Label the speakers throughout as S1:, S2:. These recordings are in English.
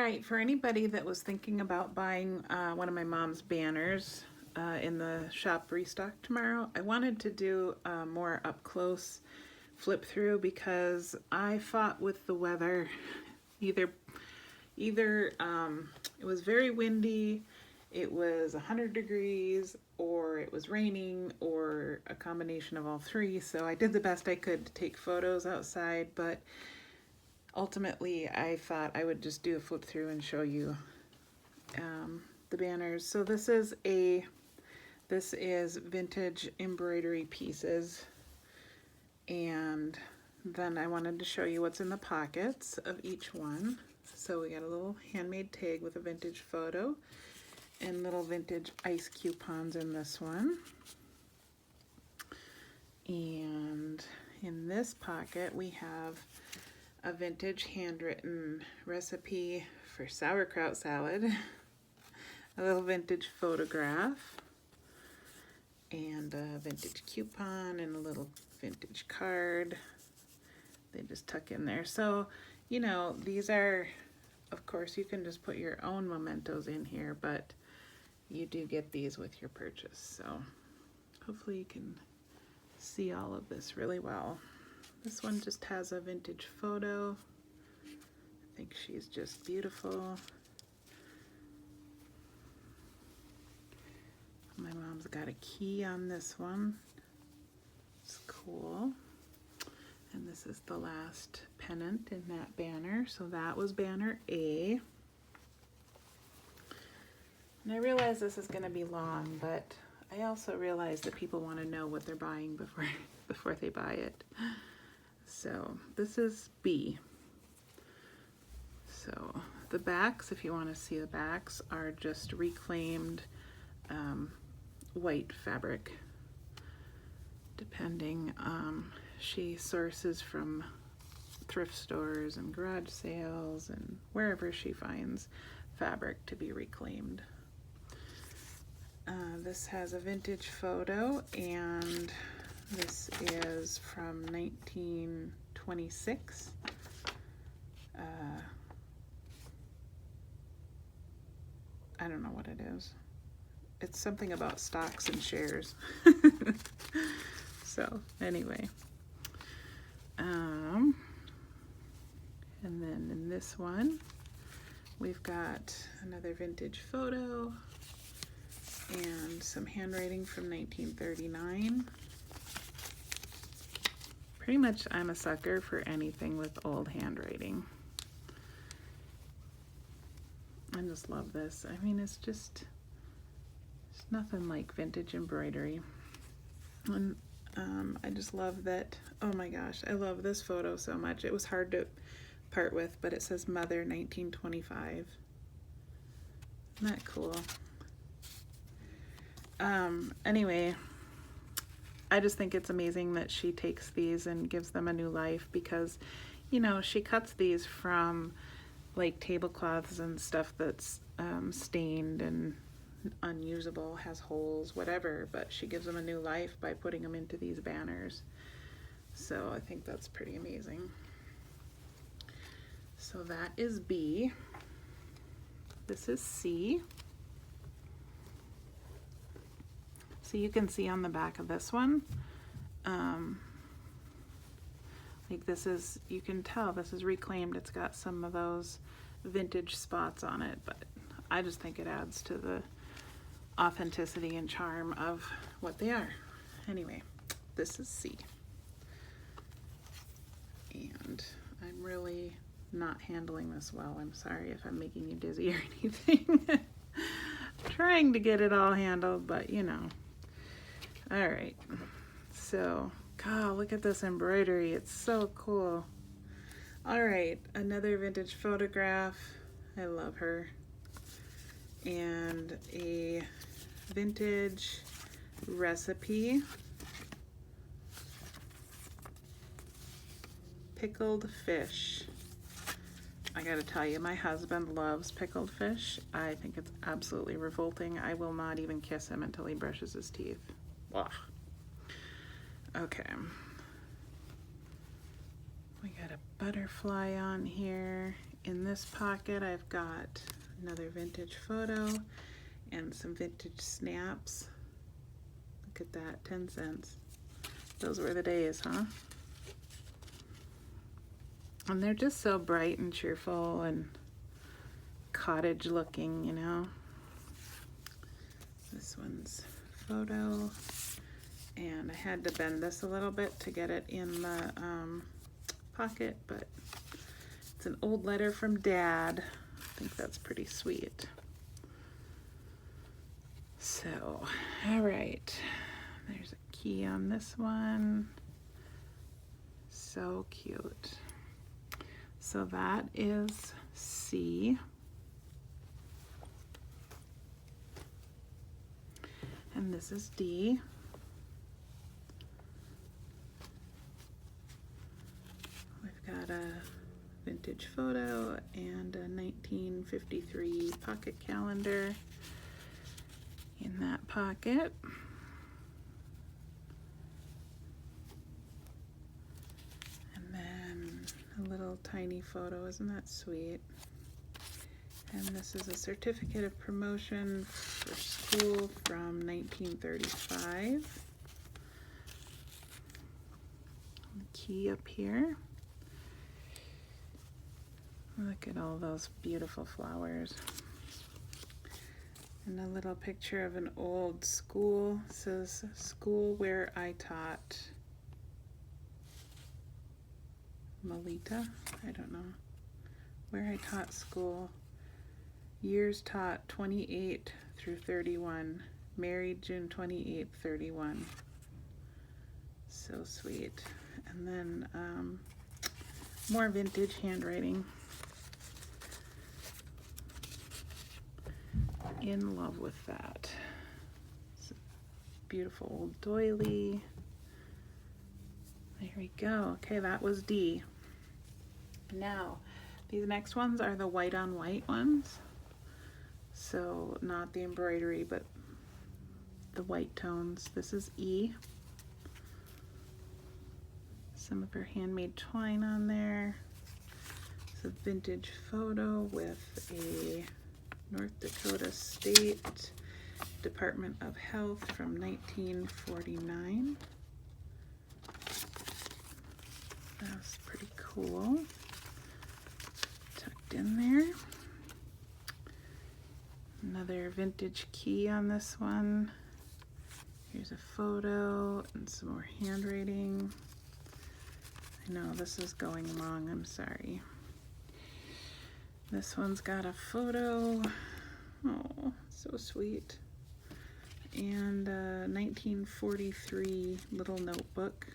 S1: right, for anybody that was thinking about buying one of my mom's banners in the shop restock tomorrow, I wanted to do a more up close flip through because I fought with the weather. Either it was very windy, it was 100 degrees, or it was raining, or a combination of all three. So I did the best I could to take photos outside, but ultimately I thought I would just do a flip through and show you the banners. So this is vintage embroidery pieces, and then I wanted to show you what's in the pockets of each one. So we got a little handmade tag with a vintage photo and little vintage ice coupons in this one. And in this pocket we have a vintage handwritten recipe for sauerkraut salad, a little vintage photograph, and a vintage coupon and a little vintage card. They just tuck in there. So, you know, these are, of course, you can just put your own mementos in here, but you do get these with your purchase. So hopefully you can see all of this really well. This one just has a vintage photo. I think she's just beautiful. My mom's got a key on this one. It's cool. And this is the last pennant in that banner. So that was banner A. And I realize this is going to be long, but I also realize that people want to know what they're buying before they buy it. So this is B. So the backs, if you want to see the backs, are just reclaimed white fabric. Depending, she sources from thrift stores and garage sales and wherever she finds fabric to be reclaimed. This has a vintage photo, and this is from 1926. I don't know what it is. It's something about stocks and shares. So anyway, and then in this one we've got another vintage photo and some handwriting from 1939. Pretty much I'm a sucker for anything with old handwriting. I just love this. I mean, it's nothing like vintage embroidery. And I just love that. Oh my gosh, I love this photo so much. It was hard to part with, but it says Mother 1925. Isn't that cool? Anyway, I just think it's amazing that she takes these and gives them a new life, because, you know, she cuts these from like tablecloths and stuff that's stained and unusable, has holes, whatever, but she gives them a new life by putting them into these banners. So I think that's pretty amazing. So that is B. This is C. So you can see on the back of this one, like this is, you can tell this is reclaimed. It's got some of those vintage spots on it, but I just think it adds to the authenticity and charm of what they are. Anyway, this is C. And I'm really not handling this well. I'm sorry if I'm making you dizzy or anything. Trying to get it all handled, but you know. All right. So, God, look at this embroidery. It's so cool. All right, another vintage photograph. I love her. And a vintage recipe. Pickled fish. I gotta tell you, my husband loves pickled fish. I think it's absolutely revolting. I will not even kiss him until he brushes his teeth. Ugh. Okay. We got a butterfly on here, in this pocket I've got another vintage photo and some vintage snaps. Look at that, 10 cents. Those were the days, huh? And they're just so bright and cheerful and cottage looking, you know. This one's photo, and I had to bend this a little bit to get it in the pocket, but it's an old letter from Dad. I think that's pretty sweet. So, all right, there's a key on this one. So cute. So that is C. And this is D. We've got a vintage photo and a 1953 pocket calendar in that pocket. And then a little tiny photo, isn't that sweet? And this is a certificate of promotion for school from 1935. Key up here. Look at all those beautiful flowers. And a little picture of an old school. It says, "School where I taught Melita." I don't know. Where I taught school. Years taught 28 through 31. Married June 28, 31. So sweet. And then more vintage handwriting. In love with that. It's a beautiful old doily. There we go. Okay, that was D. Now, these next ones are the white on white ones. So not the embroidery, but the white tones. This is E. Some of her handmade twine on there. It's a vintage photo with a North Dakota State Department of Health from 1949. That's pretty cool. Tucked in there. Another vintage key on this one. Here's a photo and some more handwriting. I know this is going long, I'm sorry. This one's got a photo. Oh, so sweet. And a 1943 little notebook.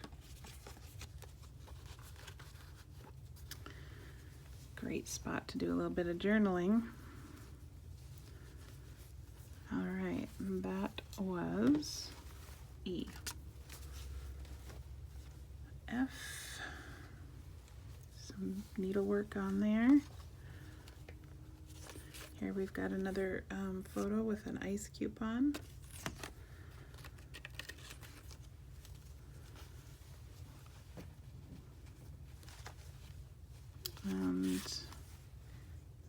S1: Great spot to do a little bit of journaling. All right, that was E. F. Some needlework on there. Here we've got another photo with an ice coupon. And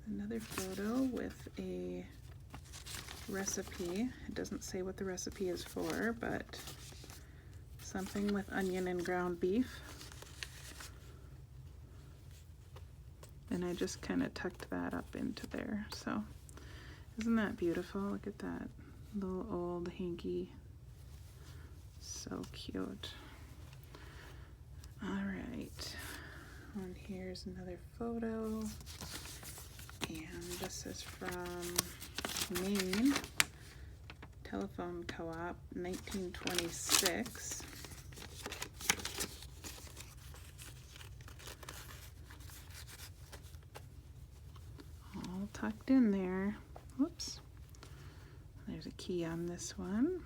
S1: another photo with a recipe. It doesn't say what the recipe is for, but something with onion and ground beef. And I just kind of tucked that up into there. So isn't that beautiful? Look at that little old hanky. So cute. All right. And here's another photo. And this is from Maine. Telephone Co-op, 1926. All tucked in there. Whoops. There's a key on this one.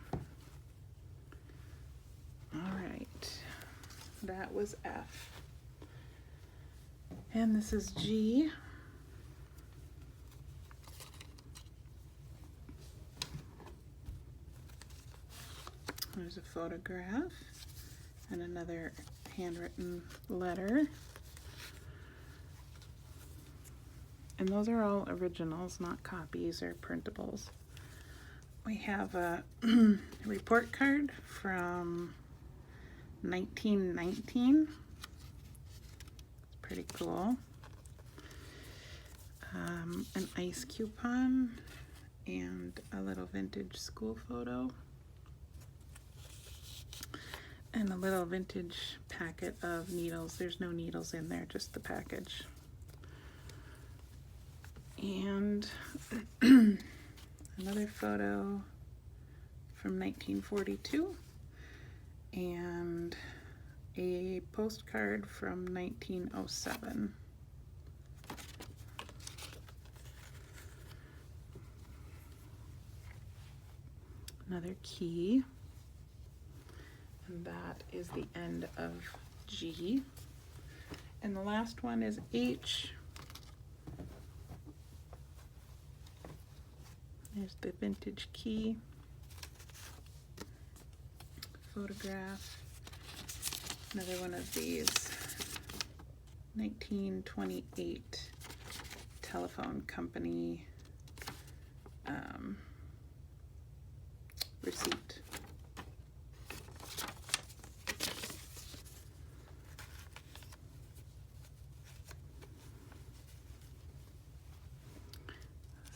S1: All right. That was F. And this is G. There's a photograph and another handwritten letter. And those are all originals, not copies or printables. We have a report card from 1919. It's pretty cool. An ice coupon and a little vintage school photo. And a little vintage packet of needles. There's no needles in there, just the package. And another photo from 1942 and a postcard from 1907. Another key. And that is the end of G. And the last one is H. There's the vintage key, photograph, another one of these 1928 telephone company receipt.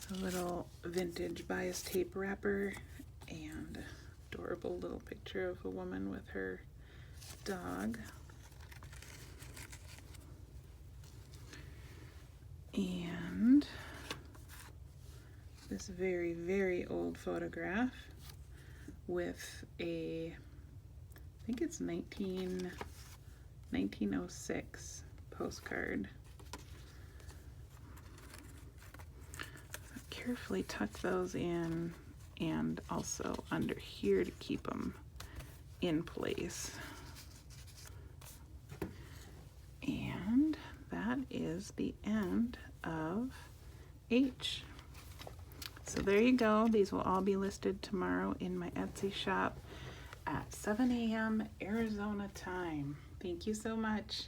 S1: A little vintage bias tape wrapper and adorable little picture of a woman with her dog. And this very, very old photograph with a, I think it's 1906 postcard. Carefully tuck those in and also under here to keep them in place. And that is the end of H. So there you go. These will all be listed tomorrow in my Etsy shop at 7 a.m. Arizona time. Thank you so much.